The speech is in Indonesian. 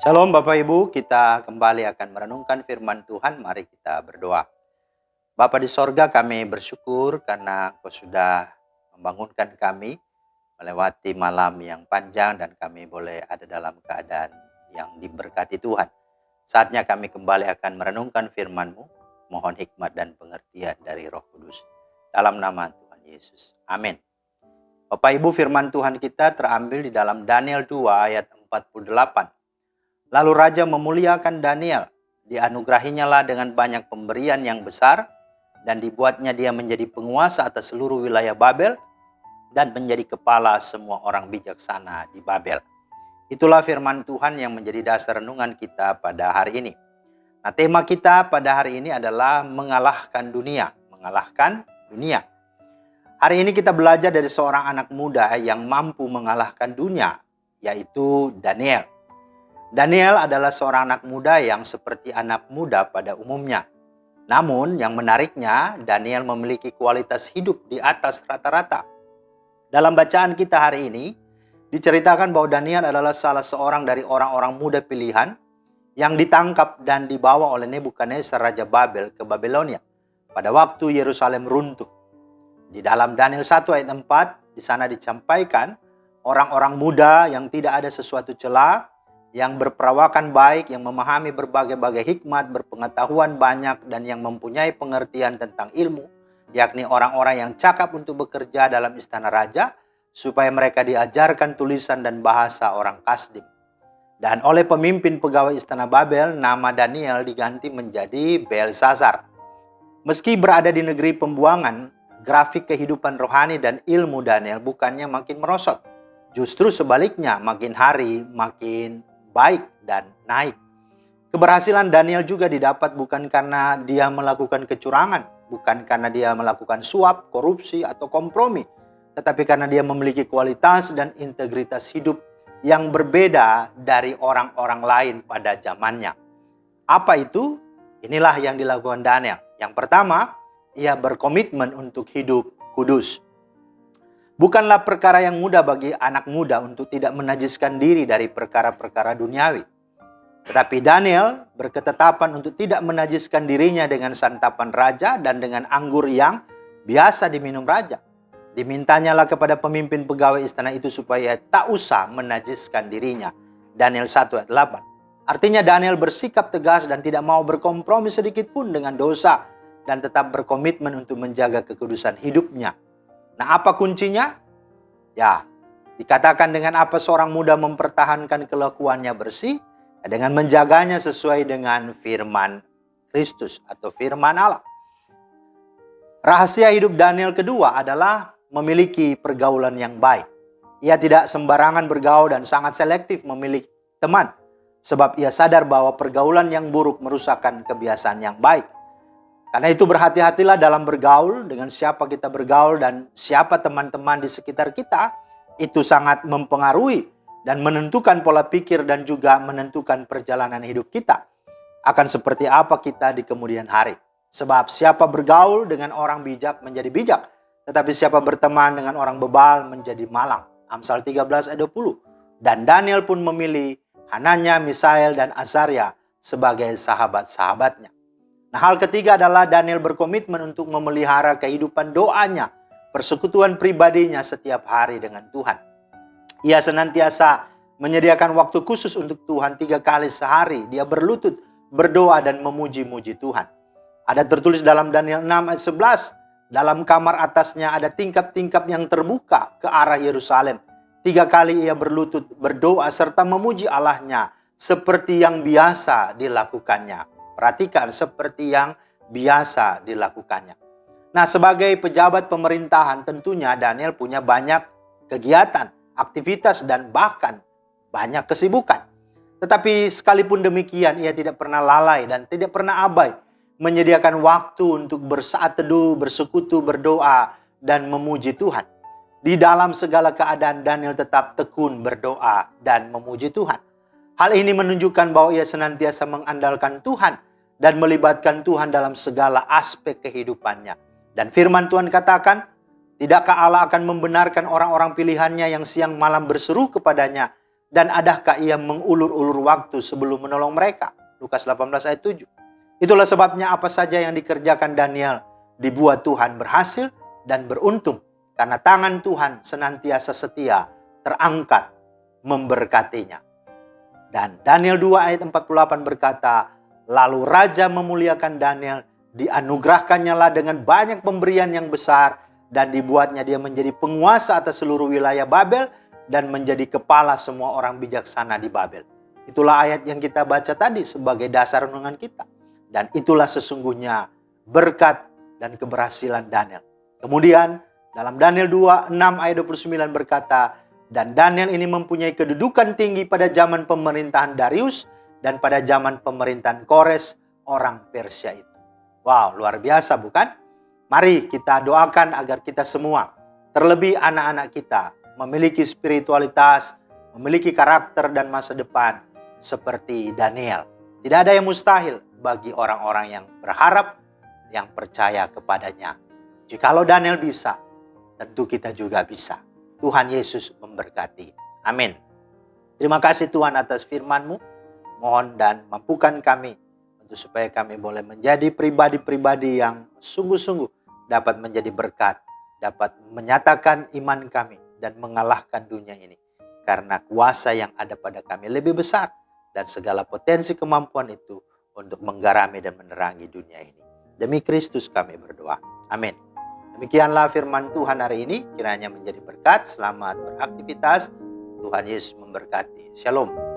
Shalom Bapak Ibu, kita kembali akan merenungkan firman Tuhan. Mari kita berdoa. Bapa di sorga, kami bersyukur karena Engkau sudah membangunkan kami melewati malam yang panjang dan kami boleh ada dalam keadaan yang diberkati Tuhan. Saatnya kami kembali akan merenungkan firman-Mu. Mohon hikmat dan pengertian dari Roh Kudus. Dalam nama Tuhan Yesus. Amin. Bapak Ibu, firman Tuhan kita terambil di dalam Daniel 2 ayat 48. Lalu Raja memuliakan Daniel, dianugerahinya lah dengan banyak pemberian yang besar, dan dibuatnya dia menjadi penguasa atas seluruh wilayah Babel, dan menjadi kepala semua orang bijaksana di Babel. Itulah firman Tuhan yang menjadi dasar renungan kita pada hari ini. Nah, tema kita pada hari ini adalah mengalahkan dunia. Mengalahkan dunia. Hari ini kita belajar dari seorang anak muda yang mampu mengalahkan dunia, yaitu Daniel. Daniel adalah seorang anak muda yang seperti anak muda pada umumnya. Namun yang menariknya, Daniel memiliki kualitas hidup di atas rata-rata. Dalam bacaan kita hari ini, diceritakan bahwa Daniel adalah salah seorang dari orang-orang muda pilihan yang ditangkap dan dibawa oleh Nebukadnezar Raja Babel ke Babilonia pada waktu Yerusalem runtuh. Di dalam Daniel 1 ayat 4, di sana disampaikan orang-orang muda yang tidak ada sesuatu celah, yang berperawakan baik, yang memahami berbagai-bagai hikmat, berpengetahuan banyak, dan yang mempunyai pengertian tentang ilmu, yakni orang-orang yang cakap untuk bekerja dalam istana raja, supaya mereka diajarkan tulisan dan bahasa orang Kasdim. Dan oleh pemimpin pegawai istana Babel, nama Daniel diganti menjadi Belsazar. Meski berada di negeri pembuangan, grafik kehidupan rohani dan ilmu Daniel bukannya makin merosot. Justru sebaliknya, makin hari makin baik dan naik. Keberhasilan Daniel juga didapat bukan karena dia melakukan kecurangan, bukan karena dia melakukan suap, korupsi, atau kompromi, tetapi karena dia memiliki kualitas dan integritas hidup yang berbeda dari orang-orang lain pada zamannya. Apa itu? Inilah yang dilakukan Daniel. Yang pertama, ia berkomitmen untuk hidup kudus. Bukanlah perkara yang mudah bagi anak muda untuk tidak menajiskan diri dari perkara-perkara duniawi. Tetapi Daniel berketetapan untuk tidak menajiskan dirinya dengan santapan raja dan dengan anggur yang biasa diminum raja. Dimintanya lah kepada pemimpin pegawai istana itu supaya tak usah menajiskan dirinya. Daniel 1 ayat 8. Artinya Daniel bersikap tegas dan tidak mau berkompromi sedikit pun dengan dosa dan tetap berkomitmen untuk menjaga kekudusan hidupnya. Nah, apa kuncinya? Ya, dikatakan dengan apa seorang muda mempertahankan kelakuannya bersih, dengan menjaganya sesuai dengan firman Kristus atau firman Allah. Rahasia hidup Daniel kedua adalah memiliki pergaulan yang baik. Ia tidak sembarangan bergaul dan sangat selektif memilih teman, sebab ia sadar bahwa pergaulan yang buruk merusakkan kebiasaan yang baik. Karena itu berhati-hatilah dalam bergaul, dengan siapa kita bergaul dan siapa teman-teman di sekitar kita. Itu sangat mempengaruhi dan menentukan pola pikir dan juga menentukan perjalanan hidup kita. Akan seperti apa kita di kemudian hari. Sebab siapa bergaul dengan orang bijak menjadi bijak. Tetapi siapa berteman dengan orang bebal menjadi malang. Amsal 13 ayat 20. Dan Daniel pun memilih Hananya, Misael, dan Azaria sebagai sahabat-sahabatnya. Nah, hal ketiga adalah Daniel berkomitmen untuk memelihara kehidupan doanya, persekutuan pribadinya setiap hari dengan Tuhan. Ia senantiasa menyediakan waktu khusus untuk Tuhan 3 kali sehari. Dia berlutut, berdoa, dan memuji-muji Tuhan. Ada tertulis dalam Daniel 6 ayat 11, dalam kamar atasnya ada tingkap-tingkap yang terbuka ke arah Yerusalem. 3 kali ia berlutut, berdoa, serta memuji Allahnya seperti yang biasa dilakukannya. Perhatikan, seperti yang biasa dilakukannya. Nah, sebagai pejabat pemerintahan tentunya Daniel punya banyak kegiatan, aktivitas, dan bahkan banyak kesibukan. Tetapi sekalipun demikian, ia tidak pernah lalai dan tidak pernah abai menyediakan waktu untuk bersaat teduh, bersekutu, berdoa, dan memuji Tuhan. Di dalam segala keadaan Daniel tetap tekun berdoa dan memuji Tuhan. Hal ini menunjukkan bahwa ia senantiasa mengandalkan Tuhan dan melibatkan Tuhan dalam segala aspek kehidupannya. Dan firman Tuhan katakan, tidakkah Allah akan membenarkan orang-orang pilihannya yang siang malam berseru kepadanya Dan adakah ia mengulur-ulur waktu sebelum menolong mereka? Lukas 18 ayat 7. Itulah sebabnya apa saja yang dikerjakan Daniel dibuat Tuhan berhasil dan beruntung. Karena tangan Tuhan senantiasa setia terangkat memberkatinya. Dan Daniel 2 ayat 48 berkata, lalu Raja memuliakan Daniel, dianugerahkannya lah dengan banyak pemberian yang besar, dan dibuatnya dia menjadi penguasa atas seluruh wilayah Babel, dan menjadi kepala semua orang bijaksana di Babel. Itulah ayat yang kita baca tadi sebagai dasar renungan kita. Dan itulah sesungguhnya berkat dan keberhasilan Daniel. Kemudian dalam Daniel 2, 6 ayat 29 berkata, dan Daniel ini mempunyai kedudukan tinggi pada zaman pemerintahan Darius dan pada zaman pemerintahan Kores orang Persia itu. Wow, luar biasa bukan? Mari kita doakan agar kita semua, terlebih anak-anak kita, memiliki spiritualitas, memiliki karakter dan masa depan seperti Daniel. Tidak ada yang mustahil bagi orang-orang yang berharap, yang percaya kepadanya. Jikalau Daniel bisa, tentu kita juga bisa. Tuhan Yesus memberkati. Amin. Terima kasih Tuhan atas firman-Mu. Mohon dan mampukan kami untuk supaya kami boleh menjadi pribadi-pribadi yang sungguh-sungguh dapat menjadi berkat, dapat menyatakan iman kami dan mengalahkan dunia ini. Karena kuasa yang ada pada kami lebih besar dan segala potensi kemampuan itu untuk menggarami dan menerangi dunia ini. Demi Kristus kami berdoa. Amin. Demikianlah firman Tuhan hari ini. Kiranya menjadi berkat. Selamat beraktivitas. Tuhan Yesus memberkati. Shalom.